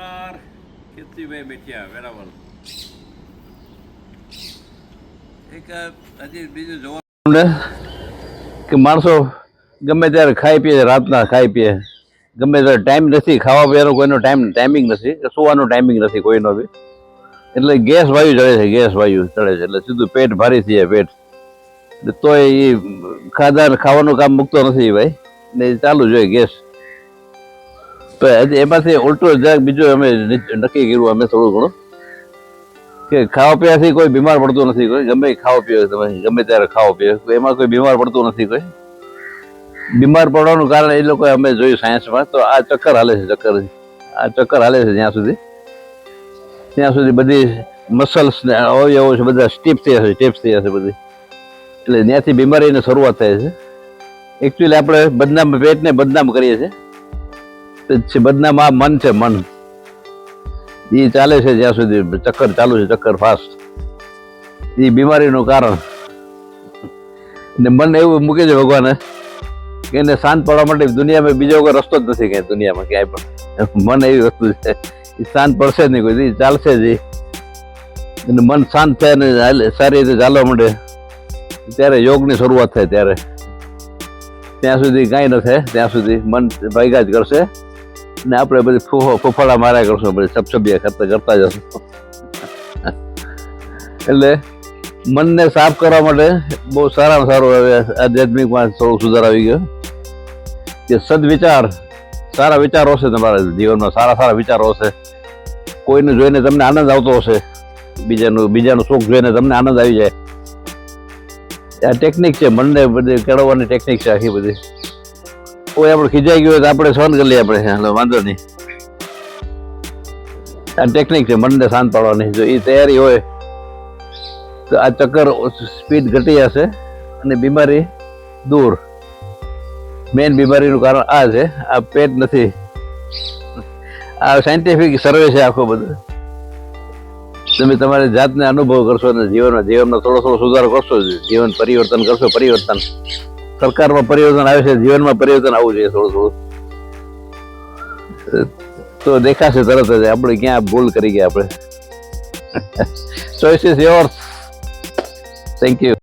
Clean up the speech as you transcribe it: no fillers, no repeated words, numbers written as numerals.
નમસ્કાર કીર્તિભાઈ બેઠિયા વેરાવળ. એક હજી બીજું જોવાનું કે માણસો ગમે ત્યારે ખાઈ પીએ, રાતના ખાઈ પીએ, ગમે ત્યારે ટાઈમ નથી ખાવા પીવાનો, કોઈનો ટાઈમિંગ નથી, સુવાનો ટાઈમિંગ નથી કોઈનો બી. એટલે ગેસ વાયુ ચડે છે, ગેસ વાયુ ચડે છે, એટલે સીધું પેટ ભારી થઈ જાય પેટ. તોય એ ખાવાનું કામ મૂકતો નથી ભાઈ, ને ચાલુ જોઈએ ગેસ. તો એમાંથી ઉલટું જરાક બીજું અમે નક્કી કર્યું અમે થોડું ઘણું કે ખાવા પીવાથી કોઈ બીમાર પડતું નથી. કોઈ ગમે ખાવા પીવે, તમે ગમે ત્યારે ખાવા પીવે, એમાં કોઈ બીમાર પડતું નથી. કોઈ બીમાર પડવાનું કારણ એ લોકો અમે જોયું સાયન્સમાં, તો આ ચક્કર હાલે છે, ચક્કર હાલે છે ત્યાં સુધી બધી મસલ્સ ને અવયવો છે બધા સ્ટીફ થઈ જશે બધી. એટલે ત્યાંથી બીમારીની શરૂઆત થાય છે. એકચ્યુઅલી આપણે પેટને બદનામ કરીએ છીએ. બદનામ આ મન છે, મન એ ચાલે છે જ્યાં સુધી ચક્કર ચાલુ છે, ચક્કર ફાસ્ટ, એ બીમારીનું કારણ. ને મન એવું મૂકે છે ભગવાને કે એને શાંત પડવા માટે દુનિયામાં બીજો કોઈ રસ્તો જ નથી ક્યાંય, દુનિયામાં ક્યાંય પણ. મન એવી વસ્તુ છે, એ શાંત પડશે જ નહીં કોઈ, ચાલશે જ. અને મન શાંત થાય ને સારી રીતે ચાલવા માંડે ત્યારે યોગની શરૂઆત થાય. ત્યારે ત્યાં સુધી કાંઈ ન થાય, ત્યાં સુધી મન ભાગ્યા જ કરશે ને આપણે બધી ફૂફાડા માર્યા કરશું, બધી સબસબિયા કરતા જશું. એટલે મનને સાફ કરવા માટે બહુ સારામાં સારું હવે આધ્યાત્મિકમાં થોડું સુધાર આવી ગયો કે સદવિચાર, સારા વિચારો હશે તમારા જીવનમાં, સારા વિચારો હશે. કોઈને જોઈને તમને આનંદ આવતો હશે, બીજાનું સુખ જોઈને તમને આનંદ આવી જાય. આ ટેકનિક છે, મનને બધી કેળવવાની ટેકનિક છે આખી બધી. કોઈ આપણે ખીજાઈ ગયું હોય તો આપણે સહન કરી લઈએ, આપણે વાંધો નહીં. આ ટેકનિક છે મનને શાંત પાડવાની. જો એ તૈયારી હોય તો આ ચક્કર સ્પીડ ઘટી જશે અને બીમારી દૂર. મેઇન બીમારીનું કારણ આ છે, આ પેટ નથી. આ સાયન્ટિફિક સર્વે છે આખો બધો. તમે તમારી જાતને અનુભવ કરશો અને જીવનમાં થોડો સુધારો કરશો, જીવન પરિવર્તન કરશો. સરકારમાં પરિવર્તન આવે છે, જીવનમાં પરિવર્તન આવવું જોઈએ થોડું. તો દેખાશે તરત જ આપણે ક્યાં ભૂલ કરી ગયા આપણે. Choice is yours. Thank you.